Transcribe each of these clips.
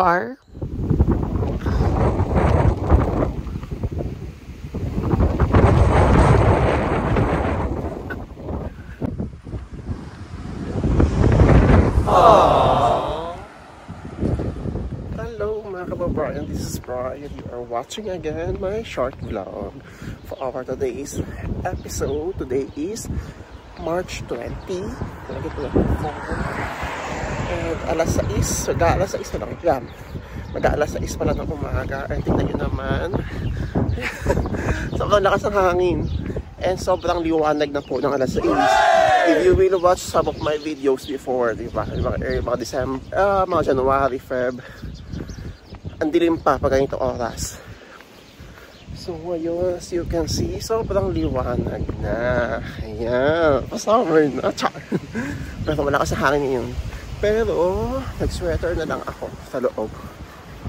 car. Hello mga kababayan, this is Brian. You are watching again my short vlog for our today's episode. Today is March 20. And alas 6, mag-aalas 6 pa lang. Yan. Mag-aalas 6 pa lang ng umaga. And tingnan nyo naman. Sobrang lakas ng hangin. And sobrang liwanag na po ng alas 6. If you will watch some of my videos before, diba? Mga December, mga January, Feb, ang dilim pa pag ganito oras. So ngayon, as you can see, sobrang liwanag na. Ayan, pa-summer na. Char! Pero malakas ang hangin ngayon. Pero, nag-sweater na lang ako sa loob.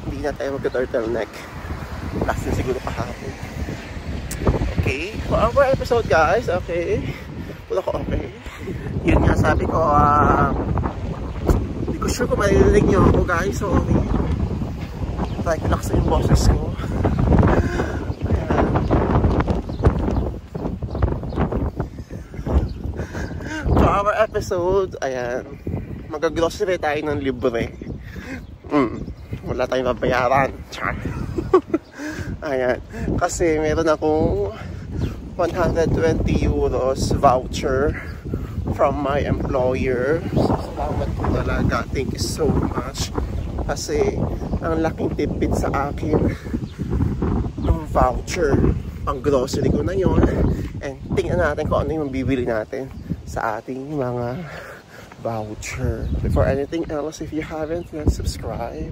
Hindi na tayo mag-turtleneck. Last na siguro kahapon. Okay, for our episode guys, okay. Wala ko okay. Yun nga sabi ko, hindi ko sure kung maririnig nyo ako guys. So, okay. Try ko laksa yung boses ko. Ayan. For our episode, ayan. Mag-grocery tayo ng libre. Wala tayong mabayaran. Char. Ayan. Kasi meron akong 120 euros voucher from my employer. So, salamat po talaga. Thank you so much. Kasi ang laking tipid sa akin ng voucher. Pang grocery ko na yon. And tingnan natin kung ano yung bibili natin sa ating mga voucher. Before anything else, if you haven't yet subscribed,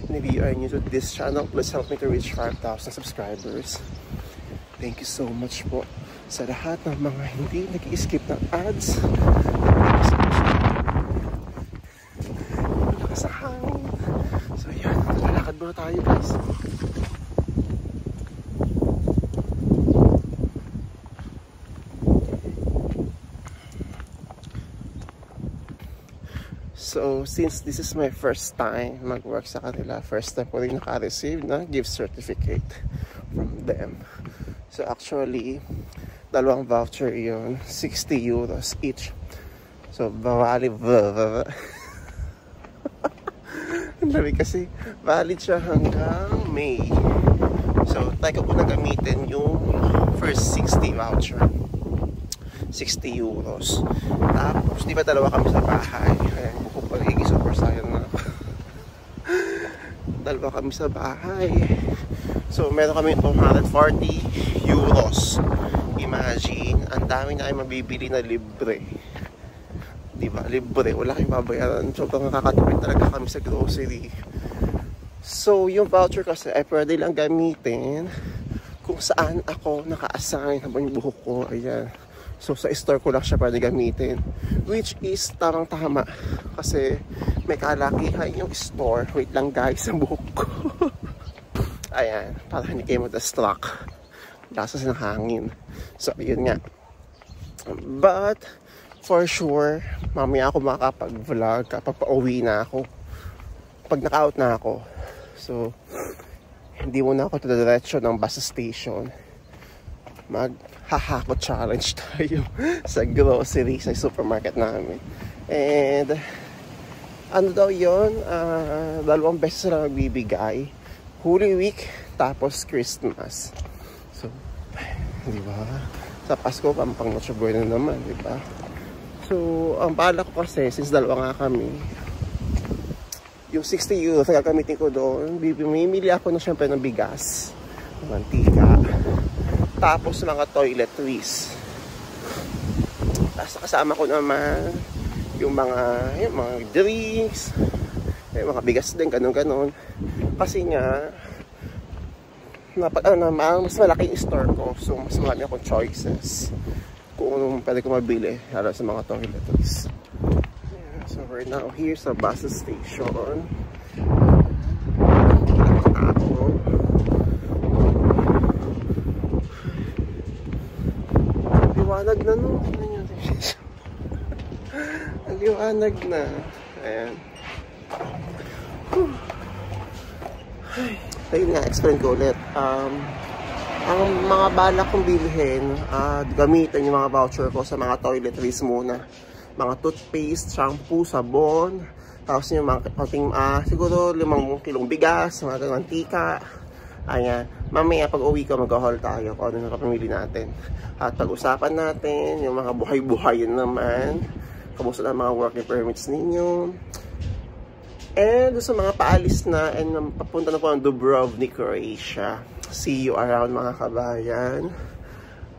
and if you are new to this channel, please help me to reach 5,000 subscribers. Thank you so much po sa lahat ng mga hindi nag-i-skip ng ads. Lakas sa hangin. So yan, lalakad muna tayo guys. So, since this is my first time mag-work sa kanila, first time ko rin naka-receive na gift certificate from them. So, actually, dalawang voucher yun, 60 euros each. So, valid kasi valid siya hanggang May. So, try ko po na gamitin yung first 60 voucher. 60 euros. Tapos, di ba dalawa kami sa bahay? Ayan, kung pag-igi, super sayang na. Dalawa kami sa bahay. So, meron kami 240 euros. Imagine, ang dami na kayo mabibili na libre. Di ba? Libre. Wala kayong babayaran. Sobrang nakakatipid talaga kami sa grocery. So, yung voucher kasi ay pwede lang gamitin kung saan ako naka-assign habang yung buhok ko. Ayan. So, sa store ko lang siya pwede gamitin. Which is tamang-tama. Kasi may kalakihan yung store. Wait lang guys, ang buhok ko. Ayan. Para hindi kayo madastruck. Lasas ng hangin. So, yun nga. But, for sure, mamaya ako makakapag-vlog kapag pauwi na ako. Pag naka-out na ako. So, hindi muna ako diretso ng bus station. Mag-hahako challenge tayo sa grocery, sa supermarket namin. And ano daw yun, 2 beses lang magbibigay. Holy Week, tapos Christmas. So, di ba? Sa Pasko, pang Noche Buena naman, di ba? So, ang bala ko kasi, since dalawa nga kami, yung 60 euros na gagamitin ko doon, mimili ako na syempre ng bigas, ng mantika, tapos mga toiletries. Tapos kasama ko naman yung mga drinks, yung mga bigas din, ganun-ganun. Kasi nga, mas malaki yung store ko. So, mas marami akong choices kung anong pwede ko mabili lalo sa mga toiletries. Yeah, so, we're now here sa bus station. Liwanag na no. Ang liwanag na. Ayan. Ayun nga, explain ko ulit. Ang mga balak kong bilhin, gamitin yung mga voucher ko sa mga toiletries muna. Mga toothpaste, shampoo, sabon, tapos yung mga konting, siguro 5 kilong bigas, mga ganang tika. Ayan, mamaya pag uwi ko mag-haul tayo kung ano na kapamili natin. At pag-usapan natin yung mga buhay-buhay naman, kamusta na mga working permits ninyo. And sa mga paalis na, and papunta na po ang Dubrovnik, Croatia. See you around mga kabayan.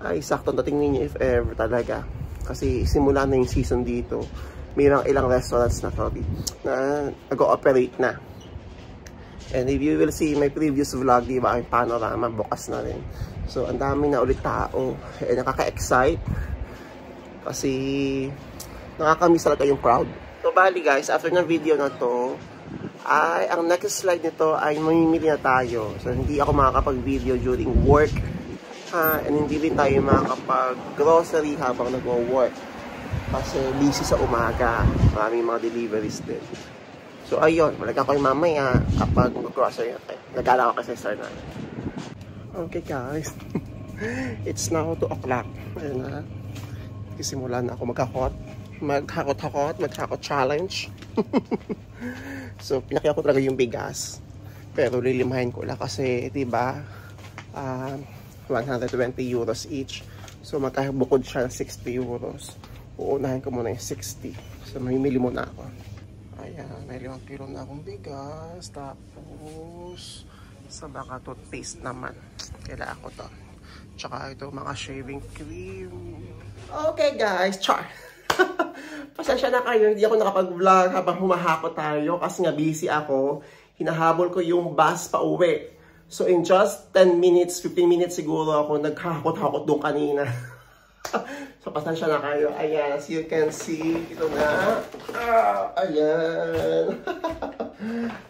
Ay, saktong dating ninyo if ever talaga. Kasi simula na yung season dito. Mayroong ilang restaurants na nag-ooperate na. And if you will see my previous vlog, di ba, yung panorama, bukas na rin. So, ang dami na ulit tao. Nakaka-excite. Kasi, nakakamiss talaga yung crowd. So, bali guys, after ng video na to, ay, ang next slide nito ay mamimili na tayo. So, hindi ako makakapag-video during work. And hindi rin tayo makakapag-grocery habang nag-work. Kasi busy sa umaga. Maraming mga deliveries din. So, ayun. Balik ako yung mamaya kapag mag-grocery natin. Nagala ako kasi start na. Okay, guys. It's now 2 o'clock. Ayun na. Simulan na ako maghakot challenge. So, pinakita ko talaga yung bigas. Pero lilimahin ko lang kasi, diba, 120 euros each. So, magkabukod siya ng 60 euros. Uunahin ko muna yung 60. So, mamimili muna ako. Ayan, may 5 kilo na akong bigas. Tapos, sa baka toothpaste naman. Kailangan ko to. Tsaka ito, mga shaving cream. Okay, guys. Char! Pasensya na kayo, hindi ako nakapag-vlog habang humahakot tayo kasi nga busy ako. Hinahabol ko yung bus pa uwi. So in just 10 minutes, 15 minutes siguro ako naghakot-hakot doon kanina. So pasensya na kayo. Ayan, as you can see, ito na. Ayan.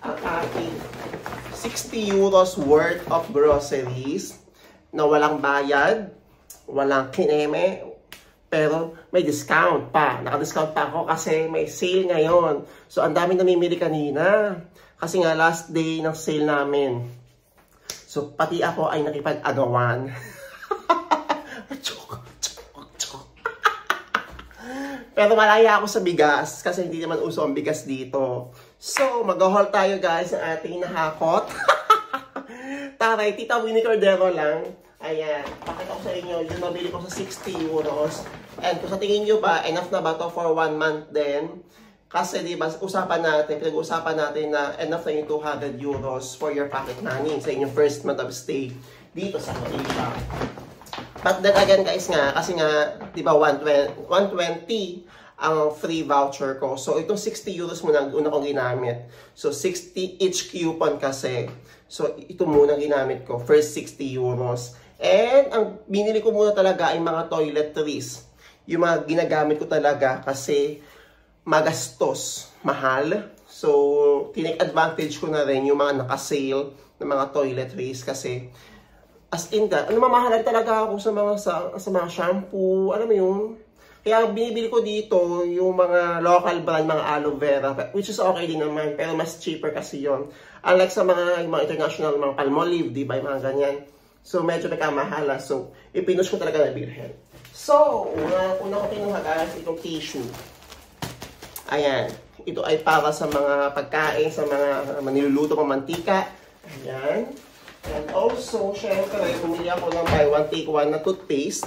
Ang ating 60 euros worth of groceries na walang bayad, walang kineme, pero may discount pa. Naka-discount pa ako kasi may sale ngayon. So, ang dami namimili kanina. Kasi nga, last day ng sale namin. So, pati ako ay nakipag-agawan. Pero malaya ako sa bigas kasi hindi naman uso ang bigas dito. So, mag-haul tayo guys ng ating nahakot. Taray, Tita Winnie Cordero lang. Ayan, pakita ko sa inyo, yung nabili ko sa 60 euros. And kung sa tingin nyo ba, enough na ba to for 1 month din? Kasi diba, pinag-usapan natin na enough na yung 200 euros for your pocket money sa inyong first month of stay dito sa Croatia. But then again guys nga, kasi nga, diba 120 ang free voucher ko. So itong 60 euros muna ang una kong ginamit. So 60 each coupon kasi. So ito muna ginamit ko, first 60 euros. And ang binili ko muna talaga ay mga toiletries. Yung mga ginagamit ko talaga kasi magastos, mahal. So, tinake advantage ko na rin yung mga naka-sale na mga toiletries kasi as in ka, mamahalan talaga ako sa mga shampoo, alam mo yun. Kaya binibili ko dito yung mga local brand, mga aloe vera, which is okay din naman, pero mas cheaper kasi yon. Unlike sa mga international, mga Palmolive, di ba, yung mga ganyan. So, medyo nagkamahala. So, ipinush ko talaga na bilhin. So, una ko kinuha guys, itong tissue. Ayan. Ito ay para sa mga pagkain, sa mga niluluto ng mantika. Ayan. And also, syempre, bumili ako ng buy one, take one na toothpaste.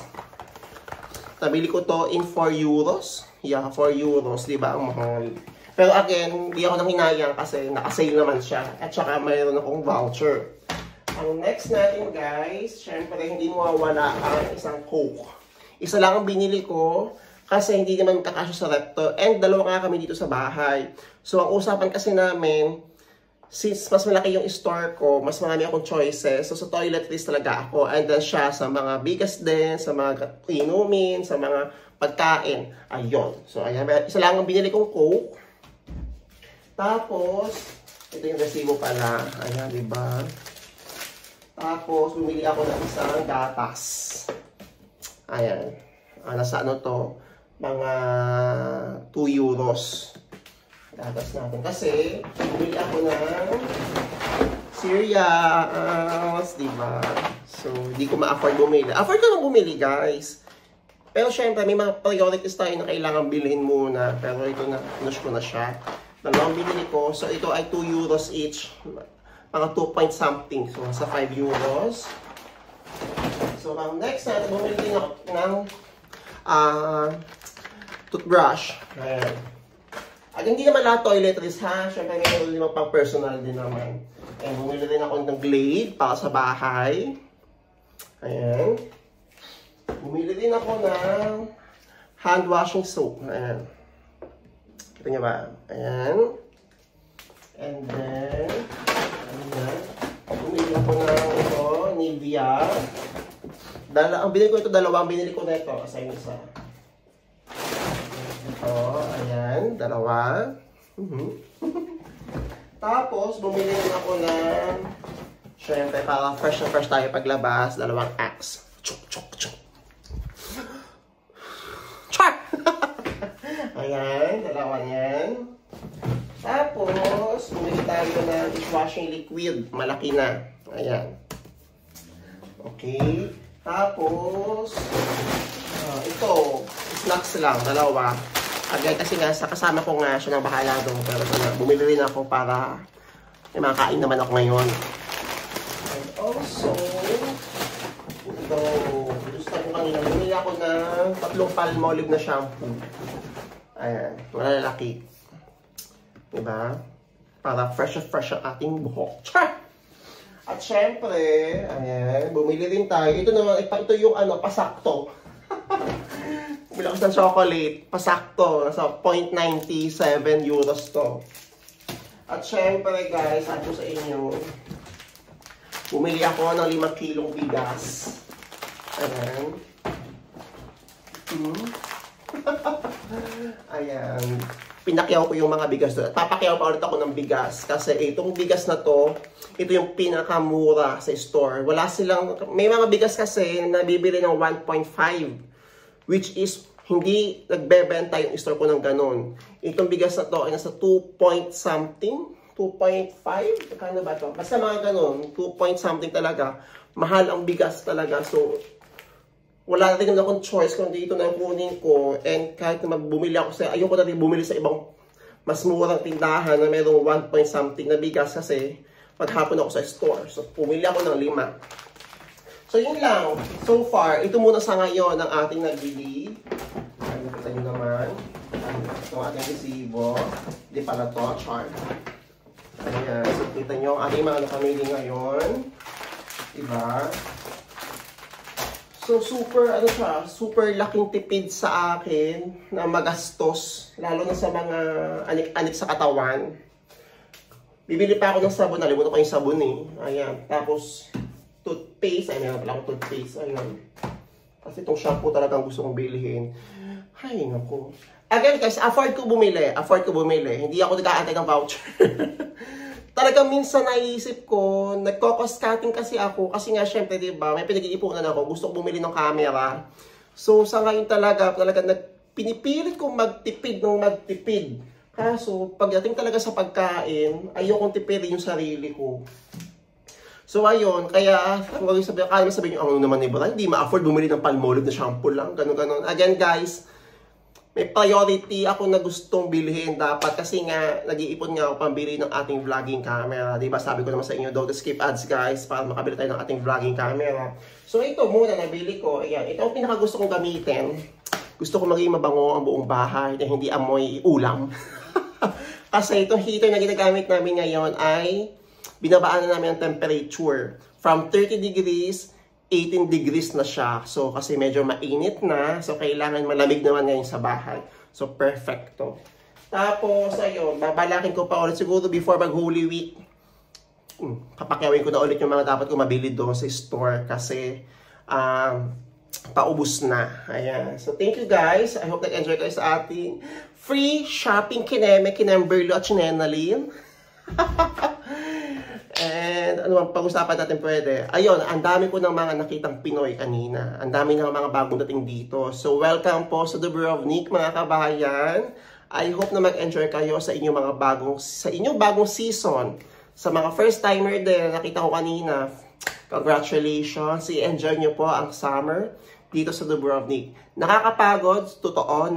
Nabili ko to in 4 euros. Yeah, 4 euros. Diba? Ang mahal. Pero again, hindi ako nang hinayang kasi naka-sale naman siya. At saka mayroon akong voucher. Ang next natin guys, syempre hindi mawawala ang isang Coke. Isa lang ang binili ko kasi hindi naman kakasya sa recto. And dalawa nga kami dito sa bahay. So ang usapan kasi namin, since mas malaki yung store ko, mas marami akong choices. So sa toiletries talaga ako. And then siya sa mga bigas din, sa mga inumin, sa mga pagkain. Ayun. So ayan, isa lang ang binili kong Coke. Tapos, ito yung resibo pala. Ayan, diba? Tapos, bumili ako ng isang gatas. Ayan. Nasa ano to? Mga 2 euros. Gatas natin. Kasi, bumili ako ng Serious, diba? So, hindi ko ma-afford bumili. Afford ko lang bumili, guys. Pero syempre, may mga priorities tayo na kailangan bilhin muna. Pero ito na, finish ko na siya. Dalawang binili ko. So, ito ay 2 euros each. Mga 2 point something. So, nasa 5 euros. So, next natin, bumili din ako ng toothbrush. Ayan. At hindi naman lahat toiletries, ha? Syempre, may mga pang personal din naman. And bumili rin ako ng Glade para sa bahay. Ayan. Bumili din ako ng hand washing soap. Ayan. Kita niyo ba? Ayan. And then, ayan. Bumili ako ng ito, Nivea. Ang binili ko ito, dalawang binili ko na ito. Asa yung isa. Ito, ayan. Dalawa. Tapos, bumili rin ako ng, syempre, para fresh na fresh tayo paglabas, dalawang Axe. Chuk, chuk, chuk. Chak! Ayan, dalawa yan. Tapos, bumili tayo ng dishwashing liquid. Malaki na. Ayan. Okay. Tapos, ito, snacks lang, dalawa. Agay kasi nga, kasama ko nga siya ng bahala doon. Pero bumili rin ako para may makakain naman ako ngayon. And also, ito, gusto ko kanina, bumili ako ng 3 Palmolive na shampoo. Ayan, malalaki. Diba? Para fresh ang ating buhok. Char! At syempre, ayan, bumili rin tayo. Ito naman, ito yung pasakto. Bumili ako ng chocolate, pasakto, nasa 0.97 euros to. At syempre guys, sabi ko sa inyo, bumili ako ng 5 kilong bigas. Ayan. Ayan. Pinakyaw ko yung mga bigas doon. Papakyaw pa ulit ako ng bigas. Kasi itong bigas na to, ito yung pinakamura sa store. Wala silang, may mga bigas kasi nabibili ng 1.5. Which is, hindi nagbebenta yung store ko ng ganun. Itong bigas na to ay nasa 2 point something, 2.5, kano ba to? Basta mga ganun, 2 point something talaga. Mahal ang bigas talaga. So, wala rin akong choice kung dito na kunin ko. And kahit na magbumili ako ayoko na rin bumili sa ibang mas murang tindahan na mayroong 1 point something na bigas kasi maghapon ako sa store. So, pumili ako ng 5. So, yun lang. So far, ito muna sa ngayon ang ating nagbili. Nakita nyo naman. Itong ating resibo. Hindi pala to, chart. Ayan. So, kita nyo ang ating mga nakamili ngayon. Diba? So, super laking tipid sa akin na magastos. Lalo na sa mga anik-anik sa katawan. Bibili pa ako ng sabon. Nalimutan ko yung sabon eh. Ayan. Tapos, toothpaste. Ay, meron pala akong toothpaste. Ayun. Kasi itong shampoo talagang gusto kong bilhin. Ay, naku. Again, guys, afford ko bumili. Hindi ako nag-aantay ng voucher. Talagang minsan naisip ko, nagko-cost cutting kasi ako. Kasi nga, syempre, diba, may pinag-iipunan ako. Gusto ko bumili ng camera. So, sa ngayon talaga pinipilit kong magtipid ng magtipid. Kaso, pagdating talaga sa pagkain, ayokong tipirin yung sarili ko. So, ayun, kaya, kung sabihin nyo, ano naman ni Bra, hindi ma-afford bumili ng Palmolive na shampoo lang, ganun-ganun. Again, guys, may priority ako na gustong bilhin dapat kasi nga, nag-iipon nga ako pambili ng ating vlogging camera. Diba, sabi ko naman sa inyo, don't skip ads, guys, para makabili tayo ng ating vlogging camera. So, ito muna, nabili ko. Ayan, ito ang pinakagusto kong gamitin. Gusto ko maging mabango ang buong bahay na hindi amoy ulam. Kasi itong heater na ginagamit namin ngayon ay binabaan na namin ang temperature. From 30 degrees, 18 degrees na siya. So, kasi medyo mainit na. So, kailangan malamig naman ngayon sa bahay. So, perfecto. Tapos, ayun, babalakin ko pa ulit. Siguro before mag-Holy Week, papakyawin ko na ulit yung mga dapat ko mabili doon sa store. Kasi, paubos na. Ayan. So, thank you guys. I hope nag-enjoy kayo sa ating free shopping kineme, kinemberlo at chinenalin. And ano bang pag-usapan natin pwede? Ayun, ang dami ko ng mga nakitang Pinoy kanina. Ang dami ng mga bagong dating dito. So, welcome po sa The Bureau of Nick, mga kabahayan. I hope na mag-enjoy kayo sa inyong bagong season Sa mga first timer din, nakita ko kanina, congratulations. I-enjoy nyo po ang summer dito sa Dubrovnik. Nakakapagod, totoo,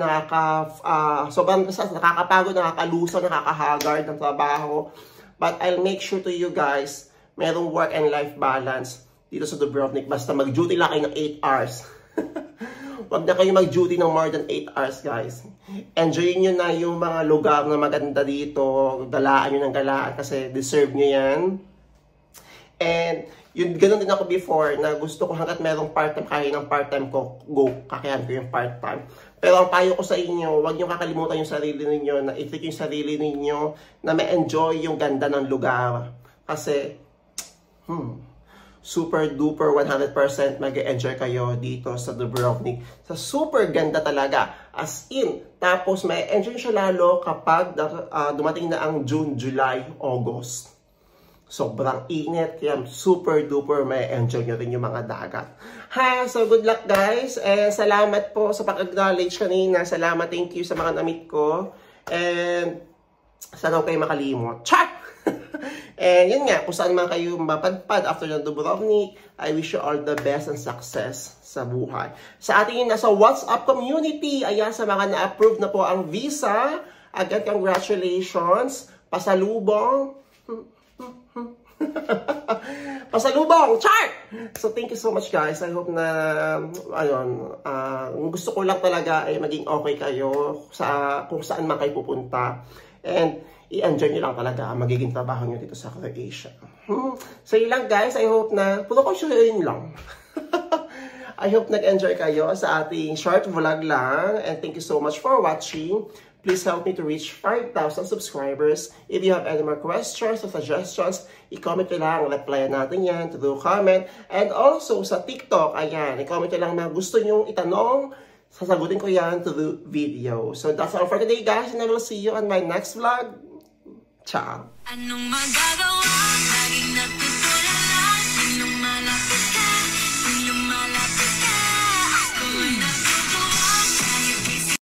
sobrang nakakapagod, nakakaluso, nakakahagard ng trabaho. But I'll make sure to you guys, merong work and life balance dito sa Dubrovnik. Basta mag-duty lang kayo ng 8 hours. Huwag na kayo mag-duty ng more than 8 hours, guys. Enjoy nyo na yung mga lugar na maganda dito. Galaan nyo ng galaan kasi deserve nyo yan. And yun, ganun din ako before na gusto ko hanggat merong part-time, kaya ng part-time ko, go, kakayahan ko yung part-time. Pero ang payo ko sa inyo, huwag nyo kakalimutan yung sarili ninyo, na i-treat yung sarili ninyo, na ma-enjoy yung ganda ng lugar. Kasi, super duper 100% mag-enjoy kayo dito sa Dubrovnik. Sa super ganda talaga. As in, tapos may enjoy siya lalo kapag dumating na ang June, July, August. Sobrang init, kaya super duper may enjoy nyo rin yung mga dagat. Ha, so good luck guys. Salamat po sa pag-acknowledge kanina. Salamat, thank you sa mga namit ko. And sana kayo makalimot. Chat! And yun nga, kung saan man kayo mapadpad after ng Dubrovnik, I wish you all the best and success sa buhay. Sa ating nasa WhatsApp community, ayan, sa mga na-approve na po ang visa, again, congratulations, pasalubong, pasalubong, chart! So thank you so much guys. I hope na, gusto ko lang talaga ay maging okay kayo sa kung saan man kayo pupunta. And i-enjoy nyo lang talaga ang magiging trabaho nyo dito sa Croatia. So yun lang guys, I hope na, puro ko yun lang. I hope nag-enjoy kayo sa ating short vlog lang. And thank you so much for watching. Please help me to reach 5,000 subscribers. If you have any more questions or suggestions, i-comment nyo lang, reply natin yan through comment. And also sa TikTok, ayan, i-comment nyo lang na gusto nyo itanong, sasagutin ko yan through video. So that's all for today guys, and I will see you on my next vlog. Ciao! Anong magagawa?